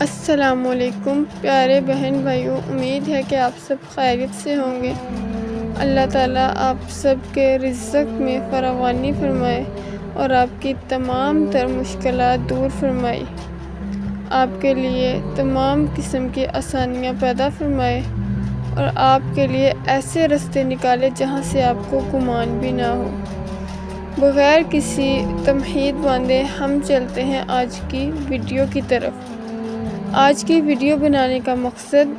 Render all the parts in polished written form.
السلام علیکم پیارے بہن بھائیوں، امید ہے کہ آپ سب خیریت سے ہوں گے۔ اللہ تعالیٰ آپ سب کے رزق میں فراوانی فرمائے اور آپ کی تمام تر مشکلات دور فرمائے، آپ کے لیے تمام قسم کی آسانیاں پیدا فرمائے اور آپ کے لیے ایسے راستے نکالے جہاں سے آپ کو گمان بھی نہ ہو۔ بغیر کسی تمہید باندھے ہم چلتے ہیں آج کی ویڈیو کی طرف۔ آج کی ویڈیو بنانے کا مقصد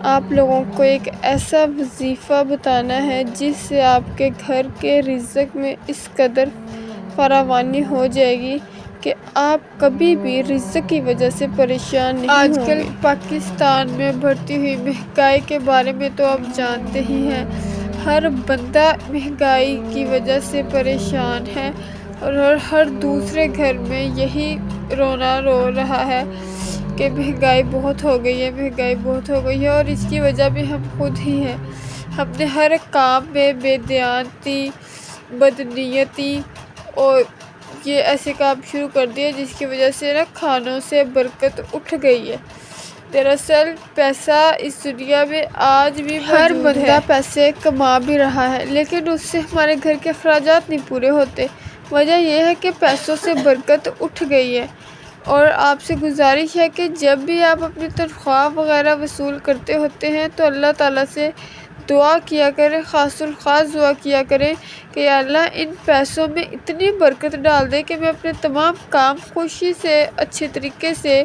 آپ لوگوں کو ایک ایسا وظیفہ بتانا ہے جس سے آپ کے گھر کے رزق میں اس قدر فراوانی ہو جائے گی کہ آپ کبھی بھی رزق کی وجہ سے پریشان نہیں ہوں گے۔ آج کل پاکستان میں بڑھتی ہوئی مہنگائی کے بارے میں تو آپ جانتے ہی ہیں، ہر بندہ مہنگائی کی وجہ سے پریشان ہے اور ہر دوسرے گھر میں یہی رونا رو رہا ہے کہ مہنگائی بہت ہو گئی ہے، مہنگائی بہت ہو گئی ہے، اور اس کی وجہ بھی ہم خود ہی ہیں۔ ہم نے ہر کام میں بے دیانتی، بدنیتی اور یہ ایسے کام شروع کر دیے جس کی وجہ سے کھانوں سے برکت اٹھ گئی ہے۔ دراصل پیسہ اس دنیا میں آج بھی ہر بندہ پیسے کما بھی رہا ہے، لیکن اس سے ہمارے گھر کے اخراجات نہیں پورے ہوتے۔ وجہ یہ ہے کہ پیسوں سے برکت اٹھ گئی ہے، اور آپ سے گزارش ہے کہ جب بھی آپ اپنی تنخواہ وغیرہ وصول کرتے ہوتے ہیں تو اللہ تعالیٰ سے دعا کیا کریں، خاص الخاص دعا کیا کریں کہ یا اللہ ان پیسوں میں اتنی برکت ڈال دے کہ میں اپنے تمام کام خوشی سے اچھے طریقے سے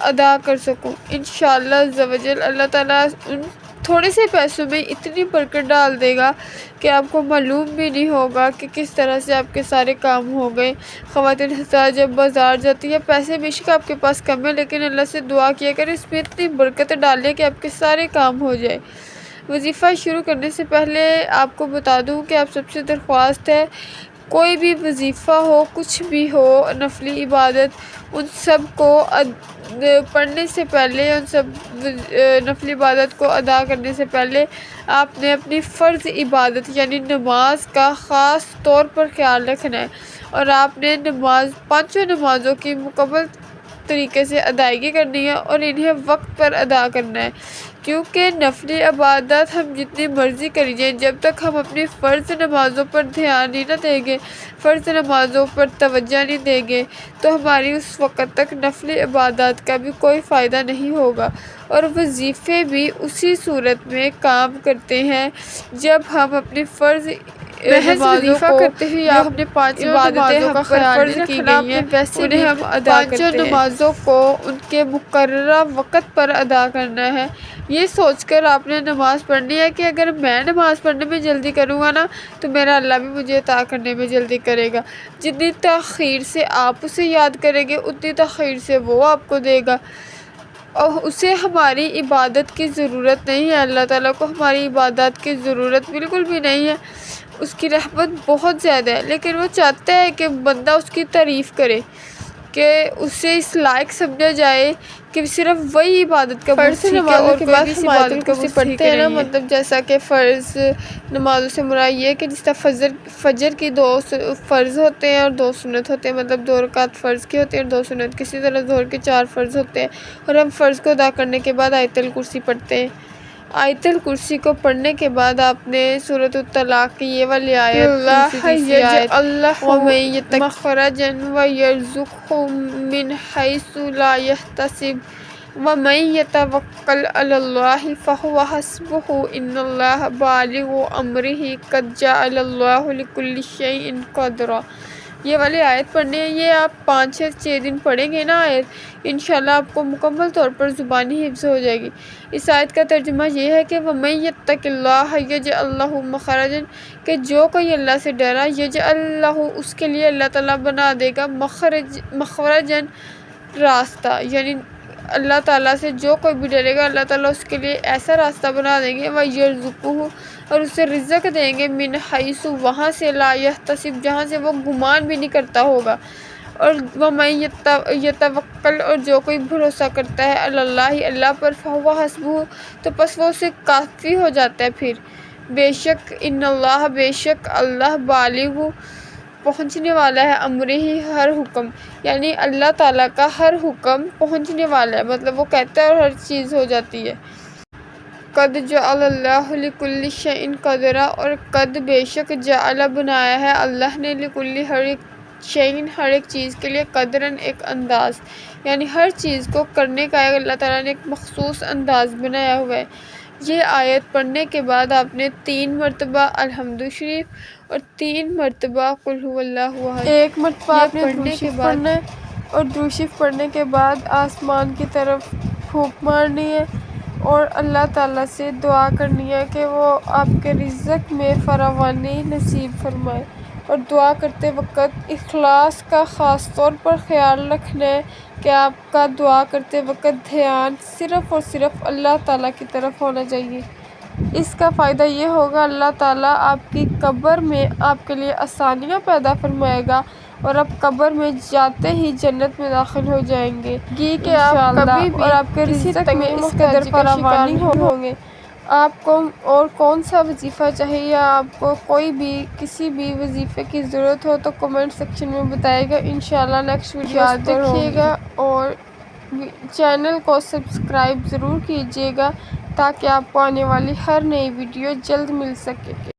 ادا کر سکوں۔ انشاءاللہ عز و جل اللہ تعالیٰ ان تھوڑے سے پیسوں میں اتنی برکت ڈال دے گا کہ آپ کو معلوم بھی نہیں ہوگا کہ کس طرح سے آپ کے سارے کام ہو گئے۔ خواتین حضرات جب بازار جاتی ہے، پیسے بے شک آپ کے پاس کم ہے، لیکن اللہ سے دعا کیا کرے اس میں اتنی برکت ڈالے کہ آپ کے سارے کام ہو جائے۔ وظیفہ شروع کرنے سے پہلے آپ کو بتا دوں کہ آپ سب سے درخواست ہے، کوئی بھی وظیفہ ہو، کچھ بھی ہو، نفلی عبادت، ان سب کو پڑھنے سے پہلے، ان سب نفلی عبادت کو ادا کرنے سے پہلے آپ نے اپنی فرض عبادت یعنی نماز کا خاص طور پر خیال رکھنا ہے، اور آپ نے پانچوں نمازوں کی مکمل طریقے سے ادائیگی کرنی ہے اور انہیں وقت پر ادا کرنا ہے، کیونکہ نفلی عبادت ہم جتنی مرضی کری جائیں، جب تک ہم اپنی فرض نمازوں پر دھیان نہیں نہ دیں گے، فرض نمازوں پر توجہ نہیں دیں گے، تو ہماری اس وقت تک نفلی عبادات کا بھی کوئی فائدہ نہیں ہوگا۔ اور وظیفے بھی اسی صورت میں کام کرتے ہیں جب ہم اپنی فرض نمازوں کو کرتے ہوئے ہم نے پانچ عبادتیں ہم پر فرض کی گئی ہیں انہیں ہم ادا کرتے ہیں۔ پانچوں نمازوں کو ان کے مقررہ وقت پر ادا کرنا ہے۔ یہ سوچ کر آپ نے نماز پڑھنی ہے کہ اگر میں نماز پڑھنے میں جلدی کروں گا نا تو میرا اللہ بھی مجھے عطا کرنے میں جلدی کرے گا۔ جتنی تاخیر سے آپ اسے یاد کریں گے اتنی تاخیر سے وہ آپ کو دے گا، اور اسے ہماری عبادت کی ضرورت نہیں ہے۔ اللہ تعالیٰ کو ہماری عبادت کی ضرورت بالکل بھی نہیں ہے، اس کی رحمت بہت زیادہ ہے، لیکن وہ چاہتا ہے کہ بندہ اس کی تعریف کرے، کہ اسے اس لائق سمجھا جائے کہ صرف وہی عبادت کا فرض نمازوں کے بعد ہم آیت الکرسی پڑھتے ہیں نا، مطلب جیسا کہ فرض نمازوں سے مراد یہ ہے کہ جس طرح فجر کی 2 فرض ہوتے ہیں اور 2 سنت ہوتے ہیں، مطلب 2 رکعت فرض کی ہوتے ہیں اور 2 سنت، کسی طرح ظہر کے 4 فرض ہوتے ہیں، اور ہم فرض کو ادا کرنے کے بعد آیت الکرسی پڑھتے ہیں۔ آیت الکرسی کو پڑھنے کے بعد آپ نے سورۃ الطلاق کی یہ والی آیت، وَمَن مَخْرَجًا وَيَرْزُقْهُ مِنْ حَيْثُ لَا يَحْتَسِبُ وَمَن يَتَوَکَّلْ عَلَى اللَّهِ فَهُوَ حَسْبُهُ إِنَّ اللَّهَ بَالِغُ أَمْرِهِ قَدْ جَعَلَ اللَّهُ لِكُلِّ شَيْءٍ قَدْرًا۔ یہ والی آیت پڑھنی ہے، یہ آپ 5 یا 6 دن پڑھیں گے نا آیت، انشاءاللہ آپ کو مکمل طور پر زبانی حفظ ہو جائے گی۔ اس آیت کا ترجمہ یہ ہے کہ وَمَن يَتَّقِ اللَّهَ يَجْعَل لَّهُ مَخْرَجًا، کہ جو کوئی اللہ سے ڈرا، يَجْعَل لَّهُ اس کے لیے اللہ تعالیٰ بنا دے گا مخرجاً راستہ، یعنی اللہ تعالیٰ سے جو کوئی بھی ڈرے گا اللہ تعالیٰ اس کے لیے ایسا راستہ بنا دیں گے، وَيَرْزُقُهُ اور اسے رزق دیں گے، مِنْ حَيْثُ وہاں سے، لَا يَحْتَسِبُ جہاں سے وہ گمان بھی نہیں کرتا ہوگا، اور وَمَن يَتَوَکَّل اور جو کوئی بھروسہ کرتا ہے، عَلَى اللَّهِ اللہ پر، فَهُوَ حَسْبُهُ تو پس وہ اسے کافی ہو جاتا ہے۔ پھر بے شک ان اللہ بے شک اللہ بالغ پہنچنے والا ہے امرہ ہی ہر حکم، یعنی اللہ تعالیٰ کا ہر حکم پہنچنے والا ہے، مطلب وہ کہتا ہے اور ہر چیز ہو جاتی ہے۔ قد جعل اللہ لکل شیء قدرا، اور قد بے شک جعل بنایا ہے اللہ نے لکل ہر ایک شیء ہر ایک چیز کے لیے قدرن ایک انداز، یعنی ہر چیز کو کرنے کا اللہ تعالیٰ نے ایک مخصوص انداز بنایا ہوا ہے۔ یہ آیت پڑھنے کے بعد آپ نے 3 مرتبہ الحمد شریف اور 3 مرتبہ قل هو اللہ احد، ایک مرتبہ آپ نے درود شریف پڑھنا ہے اور درود شریف پڑھنے کے بعد آسمان کی طرف پھونک مارنی ہے اور اللہ تعالیٰ سے دعا کرنی ہے کہ وہ آپ کے رزق میں فراوانی نصیب فرمائے، اور دعا کرتے وقت اخلاص کا خاص طور پر خیال رکھنا ہے کہ آپ کا دعا کرتے وقت دھیان صرف اور صرف اللہ تعالیٰ کی طرف ہونا چاہیے۔ اس کا فائدہ یہ ہوگا اللہ تعالیٰ آپ کی قبر میں آپ کے لیے آسانیاں پیدا فرمائے گا اور آپ قبر میں جاتے ہی جنت میں داخل ہو جائیں گے کہ آپ کبھی بھی اور آپ کے رزق میں اس قدر فراوانی ہوں گے۔ آپ کو اور کون سا وظیفہ چاہیے یا آپ کو کوئی بھی کسی بھی وظیفے کی ضرورت ہو تو کمنٹ سیکشن میں بتائے گا، انشاءاللہ نیکسٹ ویڈیو دیکھیے گا اور چینل کو سبسکرائب ضرور کیجیے گا تاکہ آپ کو آنے والی ہر نئی ویڈیو جلد مل سکے۔